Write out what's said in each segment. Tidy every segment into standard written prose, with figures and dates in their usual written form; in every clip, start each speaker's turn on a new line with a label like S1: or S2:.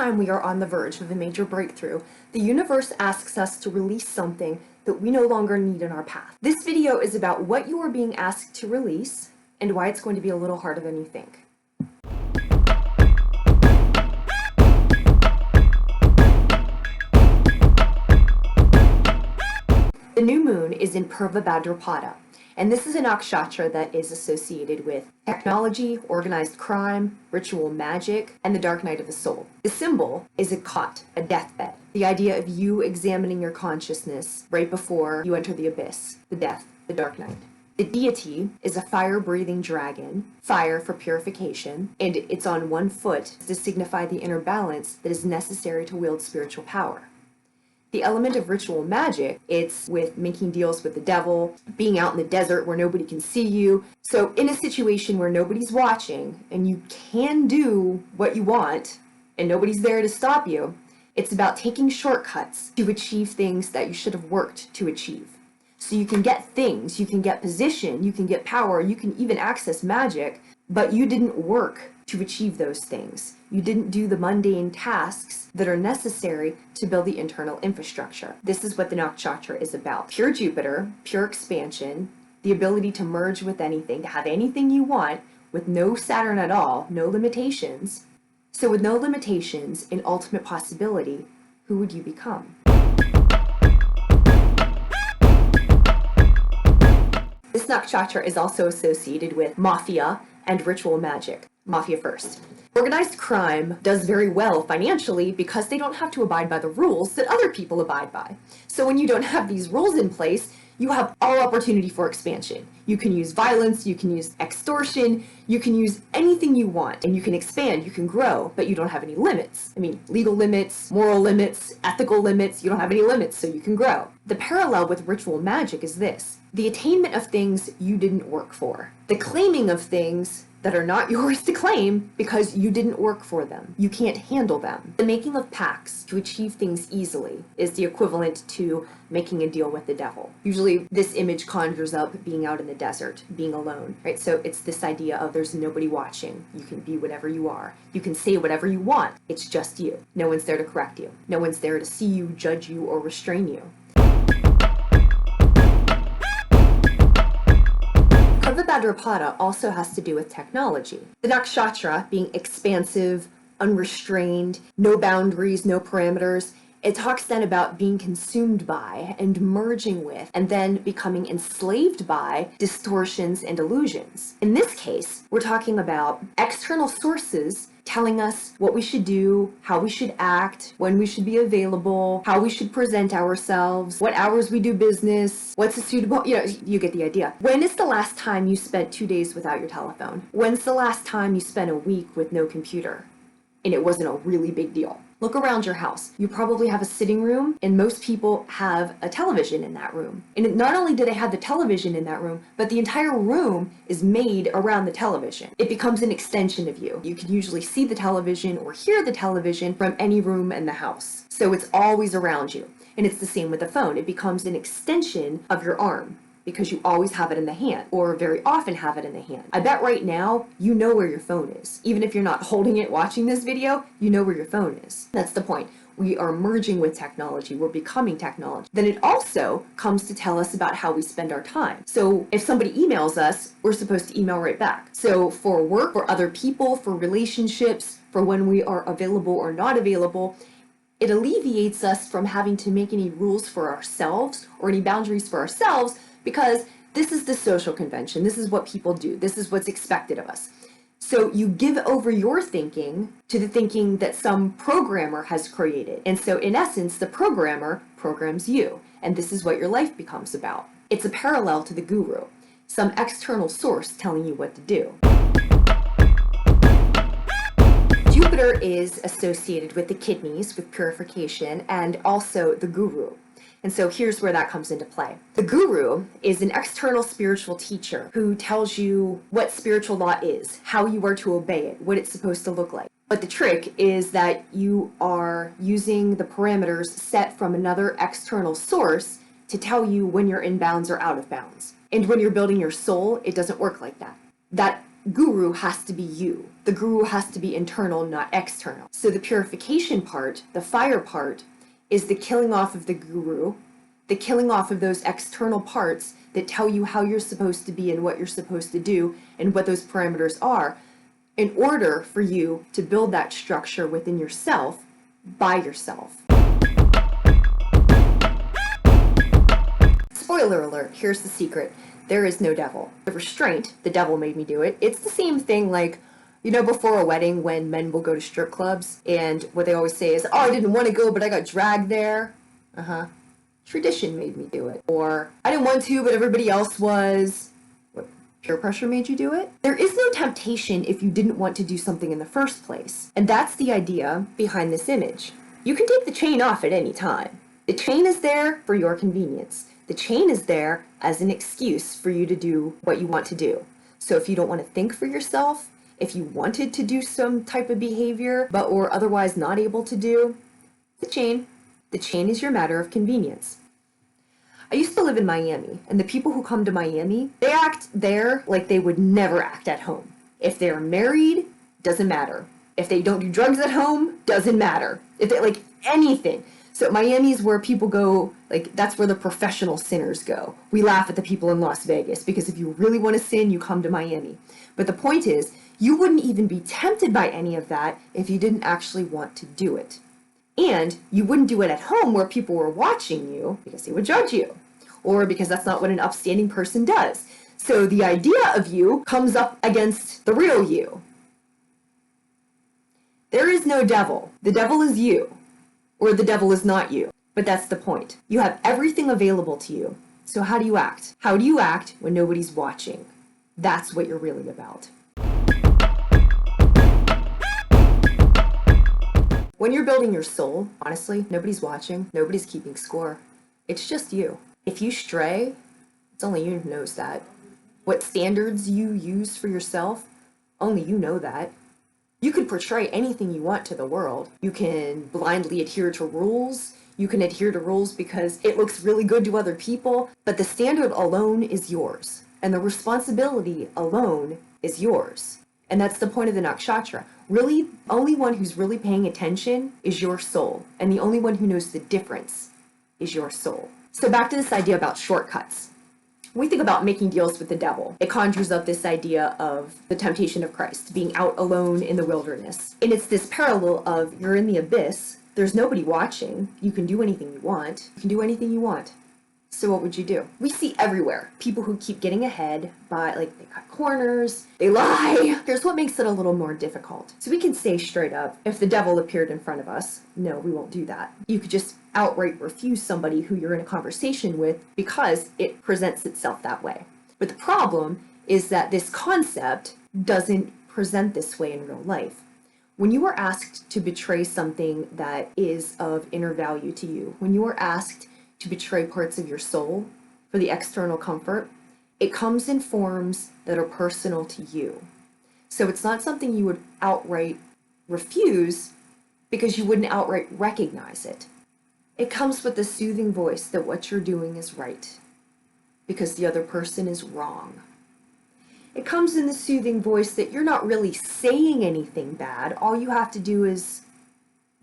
S1: time we are on the verge of a major breakthrough, the universe asks us to release something that we no longer need in our path. This video is about what you are being asked to release and why it's going to be a little harder than you think. The new moon is in Purva Badrapada, and this is a nakshatra that is associated with technology, organized crime, ritual magic, and the dark night of the soul. The symbol is a cot, a deathbed. The idea of you examining your consciousness right before you enter the abyss, the death, the dark night. The deity is a fire-breathing dragon, fire for purification, and it's on one foot to signify the inner balance that is necessary to wield spiritual power. The element of ritual magic, it's with making deals with the devil, being out in the desert where nobody can see you. So in a situation where nobody's watching and you can do what you want and nobody's there to stop you, it's about taking shortcuts to achieve things that you should have worked to achieve. So you can get things, you can get position, you can get power, you can even access magic, but you didn't work to achieve those things. You didn't do the mundane tasks that are necessary to build the internal infrastructure. This is what the nakshatra is about. Pure Jupiter, pure expansion, the ability to merge with anything, to have anything you want with no Saturn at all, no limitations. So with no limitations and ultimate possibility, who would you become? This nakshatra is also associated with mafia and ritual magic. Mafia first. Organized crime does very well financially because they don't have to abide by the rules that other people abide by. So when you don't have these rules in place, you have all opportunity for expansion. You can use violence, you can use extortion, you can use anything you want, and you can expand, you can grow, but you don't have any limits. I mean, legal limits, moral limits, ethical limits, you don't have any limits, so you can grow. The parallel with ritual magic is this: the attainment of things you didn't work for. The claiming of things that are not yours to claim because you didn't work for them. You can't handle them. The making of pacts to achieve things easily is the equivalent to making a deal with the devil. Usually this image conjures up being out in the desert, being alone, right? So it's this idea of there's nobody watching. You can be whatever you are. You can say whatever you want. It's just you. No one's there to correct you. No one's there to see you, judge you, or restrain you. Purva Badrapada also has to do with technology. The nakshatra being expansive, unrestrained, no boundaries, no parameters. It talks then about being consumed by and merging with and then becoming enslaved by distortions and illusions. In this case, we're talking about external sources telling us what we should do, how we should act, when we should be available, how we should present ourselves, what hours we do business, what's a suitable, you get the idea. When is the last time you spent 2 days without your telephone? When's the last time you spent a week with no computer and it wasn't a really big deal? Look around your house. You probably have a sitting room, and most people have a television in that room. And not only do they have the television in that room, but the entire room is made around the television. It becomes an extension of you. You can usually see the television or hear the television from any room in the house. So it's always around you. And it's the same with the phone. It becomes an extension of your arm, because you always have it in the hand, or very often have it in the hand. I bet right now, you know where your phone is. Even if you're not holding it watching this video, you know where your phone is. That's the point. We are merging with technology. We're becoming technology. Then it also comes to tell us about how we spend our time. So if somebody emails us, we're supposed to email right back. So for work, for other people, for relationships, for when we are available or not available, it alleviates us from having to make any rules for ourselves or any boundaries for ourselves, because this is the social convention. This is what people do. This is what's expected of us. So you give over your thinking to the thinking that some programmer has created. And so in essence, the programmer programs you. And this is what your life becomes about. It's a parallel to the guru, some external source telling you what to do. Jupiter is associated with the kidneys, with purification, and also the guru. And so here's where that comes into play. The guru is an external spiritual teacher who tells you what spiritual law is, how you are to obey it, what it's supposed to look like. But the trick is that you are using the parameters set from another external source to tell you when you're in bounds or out of bounds. And when you're building your soul, it doesn't work like that. That guru has to be you. The guru has to be internal, not external. So the purification part, the fire part, is the killing off of the guru, the killing off of those external parts that tell you how you're supposed to be and what you're supposed to do and what those parameters are, in order for you to build that structure within yourself by yourself. Spoiler alert, here's the secret. There is no devil. The restraint, the devil made me do it. It's the same thing like, you know, before a wedding when men will go to strip clubs and what they always say is, oh, I didn't want to go, but I got dragged there. Tradition made me do it. Or, I didn't want to, but everybody else was. What, peer pressure made you do it? There is no temptation if you didn't want to do something in the first place. And that's the idea behind this image. You can take the chain off at any time. The chain is there for your convenience. The chain is there as an excuse for you to do what you want to do. So if you don't want to think for yourself, if you wanted to do some type of behavior, but or otherwise not able to do, the chain is your matter of convenience. I used to live in Miami, and the people who come to Miami, they act there like they would never act at home. If they're married, doesn't matter. If they don't do drugs at home, doesn't matter. If they like anything. So Miami is where people go, like that's where the professional sinners go. We laugh at the people in Las Vegas because if you really want to sin, you come to Miami. But the point is, you wouldn't even be tempted by any of that if you didn't actually want to do it. And you wouldn't do it at home where people were watching you because they would judge you, or because that's not what an upstanding person does. So the idea of you comes up against the real you. There is no devil. The devil is you, or the devil is not you. But that's the point. You have everything available to you. So how do you act? How do you act when nobody's watching? That's what you're really about. When you're building your soul, honestly, nobody's watching, nobody's keeping score. It's just you. If you stray, it's only you who knows that. What standards you use for yourself, only you know that. You can portray anything you want to the world. You can blindly adhere to rules. You can adhere to rules because it looks really good to other people, but the standard alone is yours. And the responsibility alone is yours. And that's the point of the nakshatra. Really, the only one who's really paying attention is your soul. And the only one who knows the difference is your soul. So back to this idea about shortcuts. When we think about making deals with the devil, it conjures up this idea of the temptation of Christ, being out alone in the wilderness. And it's this parallel of you're in the abyss, there's nobody watching, you can do anything you want, you can do anything you want. So what would you do? We see everywhere people who keep getting ahead by, like, they cut corners, they lie. Here's what makes it a little more difficult. So we can say straight up, if the devil appeared in front of us, no, we won't do that. You could just outright refuse somebody who you're in a conversation with because it presents itself that way. But the problem is that this concept doesn't present this way in real life. When you are asked to betray something that is of inner value to you, when you are asked to betray parts of your soul for the external comfort, it comes in forms that are personal to you. So it's not something you would outright refuse because you wouldn't outright recognize it. It comes with the soothing voice that what you're doing is right because the other person is wrong. It comes in the soothing voice that you're not really saying anything bad. All you have to do is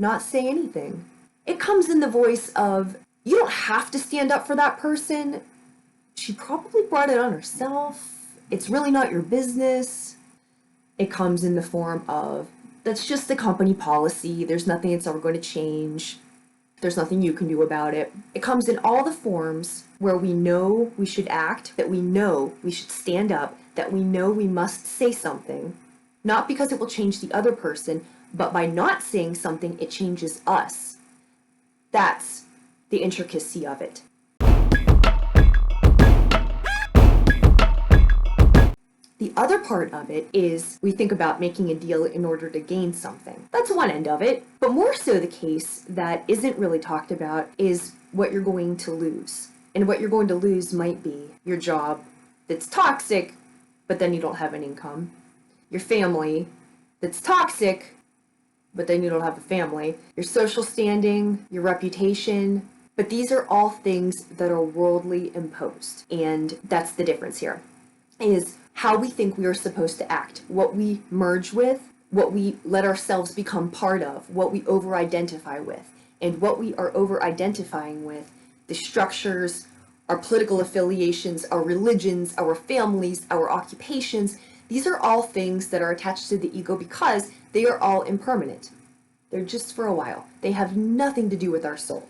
S1: not say anything. It comes in the voice of, you don't have to stand up for that person. She probably brought it on herself. It's really not your business. It comes in the form of, that's just the company policy. There's nothing that's ever going to change. There's nothing you can do about it. It comes in all the forms where we know we should act, that we know we should stand up, that we know we must say something, not because it will change the other person, but by not saying something, it changes us. That's the intricacy of it. The other part of it is we think about making a deal in order to gain something. That's one end of it, but more so the case that isn't really talked about is what you're going to lose. And what you're going to lose might be your job that's toxic, but then you don't have an income. Your family that's toxic, but then you don't have a family. Your social standing, your reputation. But these are all things that are worldly imposed. And that's the difference here, is how we think we are supposed to act, what we merge with, what we let ourselves become part of, what we over-identify with. And what we are over-identifying with, the structures, our political affiliations, our religions, our families, our occupations, these are all things that are attached to the ego because they are all impermanent. They're just for a while. They have nothing to do with our soul.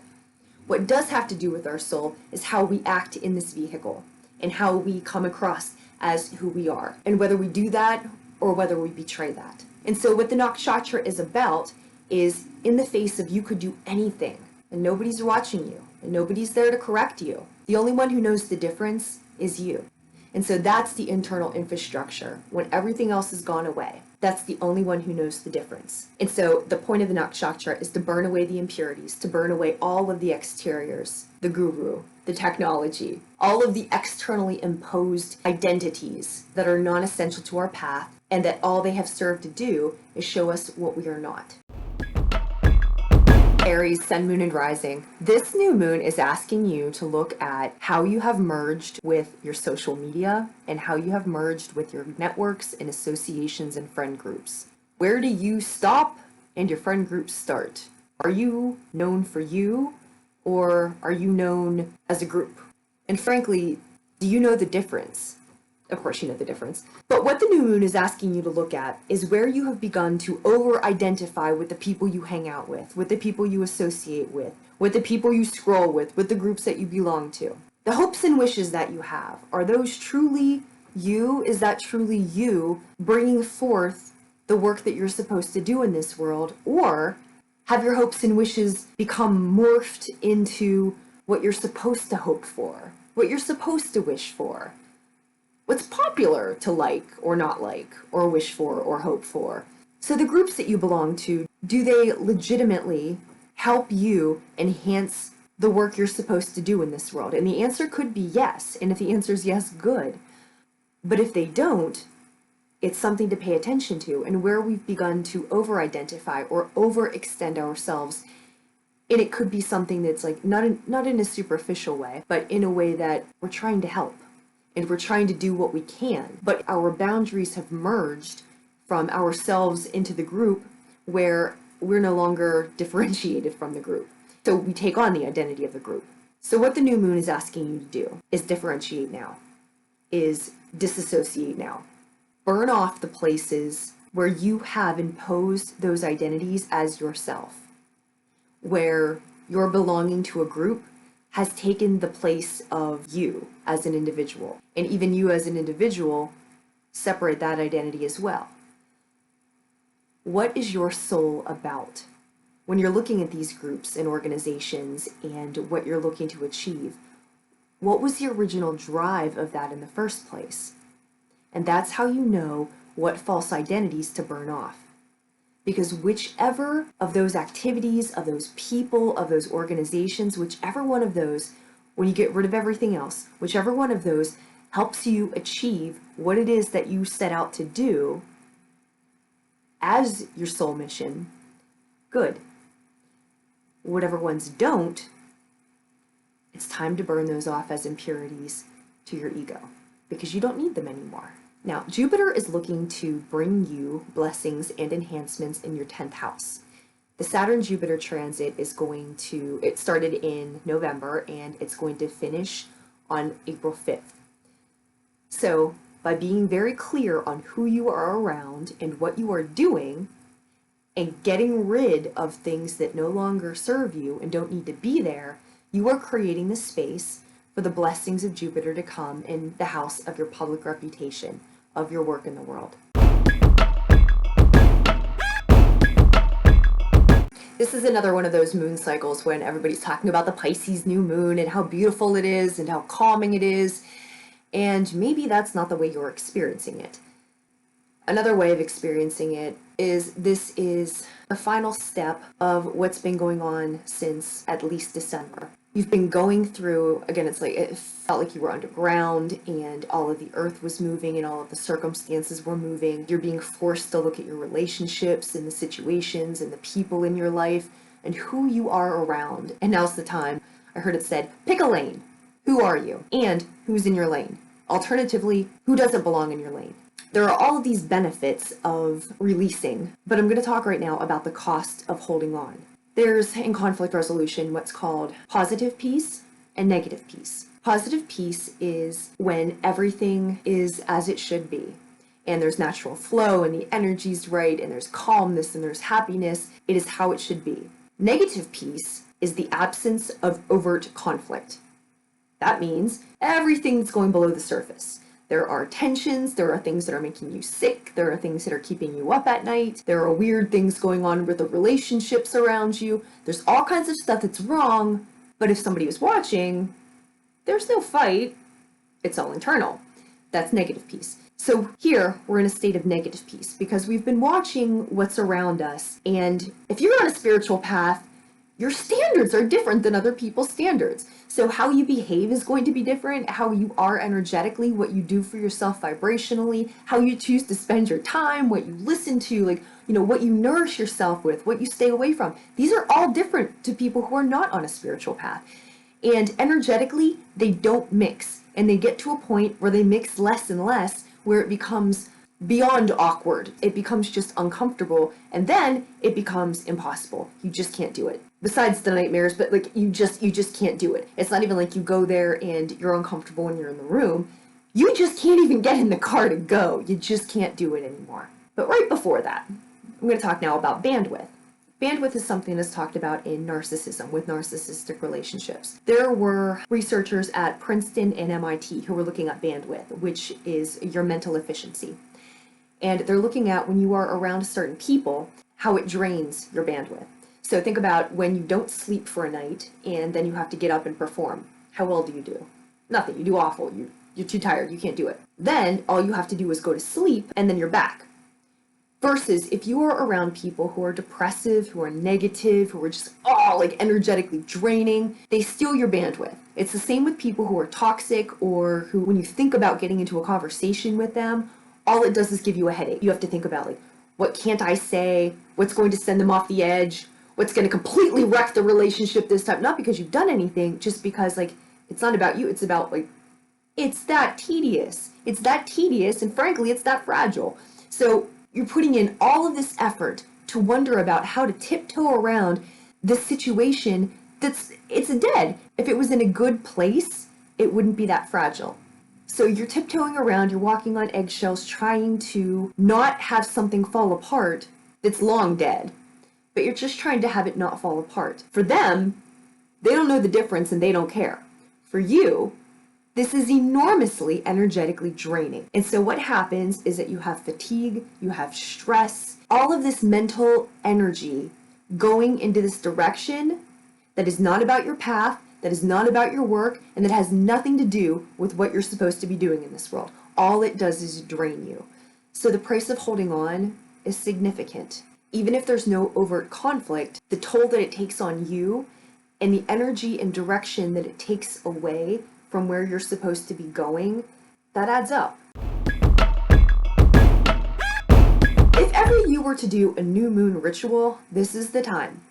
S1: What does have to do with our soul is how we act in this vehicle and how we come across as who we are, and whether we do that or whether we betray that. And so what the nakshatra is about is in the face of you could do anything and nobody's watching you and nobody's there to correct you. The only one who knows the difference is you. And so that's the internal infrastructure. When everything else has gone away, that's the only one who knows the difference. And so the point of the nakshatra is to burn away the impurities, to burn away all of the exteriors, the guru, the technology, all of the externally imposed identities that are non-essential to our path, and that all they have served to do is show us what we are not. Aries, Sun, Moon, and Rising. This new moon is asking you to look at how you have merged with your social media and how you have merged with your networks and associations and friend groups. Where do you stop and your friend groups start? Are you known for you, or are you known as a group? And frankly, do you know the difference? Of course you know the difference. But what the new moon is asking you to look at is where you have begun to over-identify with the people you hang out with the people you associate with the people you scroll with the groups that you belong to. The hopes and wishes that you have, are those truly you? Is that truly you bringing forth the work that you're supposed to do in this world? Or have your hopes and wishes become morphed into what you're supposed to hope for, what you're supposed to wish for? What's popular to like or not like, or wish for or hope for? So the groups that you belong to, do they legitimately help you enhance the work you're supposed to do in this world? And the answer could be yes. And if the answer is yes, good. But if they don't, it's something to pay attention to, and where we've begun to over-identify or overextend ourselves. And it could be something that's like not in a superficial way, but in a way that we're trying to help. And we're trying to do what we can, but our boundaries have merged from ourselves into the group where we're no longer differentiated from the group. So we take on the identity of the group. So what the new moon is asking you to do is differentiate now, is disassociate now. Burn off the places where you have imposed those identities as yourself, where you're belonging to a group has taken the place of you as an individual. And even you as an individual, separate that identity as well. What is your soul about? When you're looking at these groups and organizations and what you're looking to achieve, what was the original drive of that in the first place? And that's how you know what false identities to burn off. Because whichever of those activities, of those people, of those organizations, whichever one of those, when you get rid of everything else, whichever one of those helps you achieve what it is that you set out to do as your soul mission, good. Whatever ones don't, it's time to burn those off as impurities to your ego, because you don't need them anymore. Now, Jupiter is looking to bring you blessings and enhancements in your 10th house. The Saturn-Jupiter transit it started in November and it's going to finish on April 5th. So, by being very clear on who you are around and what you are doing, and getting rid of things that no longer serve you and don't need to be there, you are creating the space for the blessings of Jupiter to come in the house of your public reputation, of your work in the world. This is another one of those moon cycles when everybody's talking about the Pisces new moon and how beautiful it is and how calming it is, and maybe that's not the way you're experiencing it. Another way of experiencing it is this is the final step of what's been going on since at least December. You've been going through, again, it felt like you were underground and all of the earth was moving and all of the circumstances were moving. You're being forced to look at your relationships and the situations and the people in your life and who you are around. And now's the time. I heard it said, pick a lane. Who are you? And who's in your lane? Alternatively, who doesn't belong in your lane? There are all of these benefits of releasing, but I'm going to talk right now about the cost of holding on. There's, in conflict resolution, what's called positive peace and negative peace. Positive peace is when everything is as it should be, and there's natural flow, and the energy's right, and there's calmness, and there's happiness. It is how it should be. Negative peace is the absence of overt conflict. That means everything's going below the surface. There are tensions, there are things that are making you sick, there are things that are keeping you up at night, there are weird things going on with the relationships around you. There's all kinds of stuff that's wrong, but if somebody was watching, there's no fight. It's all internal. That's negative peace. So here, we're in a state of negative peace because we've been watching what's around us, and if you're on a spiritual path, your standards are different than other people's standards. So how you behave is going to be different, how you are energetically, what you do for yourself vibrationally, how you choose to spend your time, what you listen to, like, what you nourish yourself with, what you stay away from. These are all different to people who are not on a spiritual path. And energetically, they don't mix. And they get to a point where they mix less and less, where it becomes beyond awkward. It becomes just uncomfortable, and then it becomes impossible. You just can't do it. Besides the nightmares, but like you just can't do it. It's not even like you go there and you're uncomfortable when you're in the room. You just can't even get in the car to go. You just can't do it anymore. But right before that, I'm going to talk now about bandwidth. Bandwidth is something that's talked about in narcissism, with narcissistic relationships. There were researchers at Princeton and MIT who were looking at bandwidth, which is your mental efficiency. And they're looking at when you are around certain people, how it drains your bandwidth. So think about when you don't sleep for a night and then you have to get up and perform. How well do you do? Nothing. You do awful. You're too tired. You can't do it. Then all you have to do is go to sleep and then you're back. Versus if you are around people who are depressive, who are negative, who are just like energetically draining, they steal your bandwidth. It's the same with people who are toxic, or who, when you think about getting into a conversation with them, all it does is give you a headache. You have to think about, like, what can't I say? What's going to send them off the edge? What's going to completely wreck the relationship this time? Not because you've done anything, just because, like, it's not about you. It's about, like, it's that tedious. It's that tedious, and frankly, it's that fragile. So you're putting in all of this effort to wonder about how to tiptoe around this situation it's dead. If it was in a good place, it wouldn't be that fragile. So you're tiptoeing around, you're walking on eggshells, trying to not have something fall apart that's long dead, but you're just trying to have it not fall apart. For them, they don't know the difference and they don't care. For you, this is enormously energetically draining. And so what happens is that you have fatigue, you have stress, all of this mental energy going into this direction that is not about your path, that is not about your work, and that has nothing to do with what you're supposed to be doing in this world. All it does is drain you. So the price of holding on is significant. Even if there's no overt conflict, the toll that it takes on you and the energy and direction that it takes away from where you're supposed to be going, that adds up. If ever you were to do a new moon ritual, this is the time.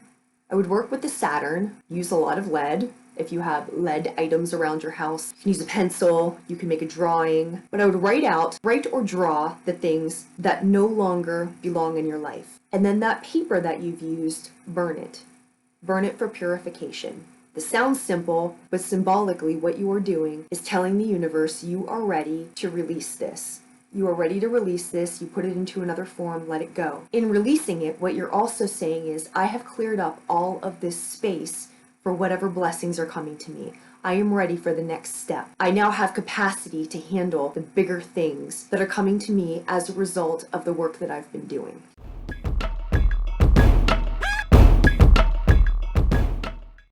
S1: I would work with the Saturn, use a lot of lead. If you have lead items around your house, you can use a pencil, you can make a drawing. But I would write or draw the things that no longer belong in your life. And then that paper that you've used, burn it. Burn it for purification. This sounds simple, but symbolically what you are doing is telling the universe you are ready to release this. You are ready to release this, you put it into another form, let it go. In releasing it, what you're also saying is, I have cleared up all of this space for whatever blessings are coming to me. I am ready for the next step. I now have capacity to handle the bigger things that are coming to me as a result of the work that I've been doing.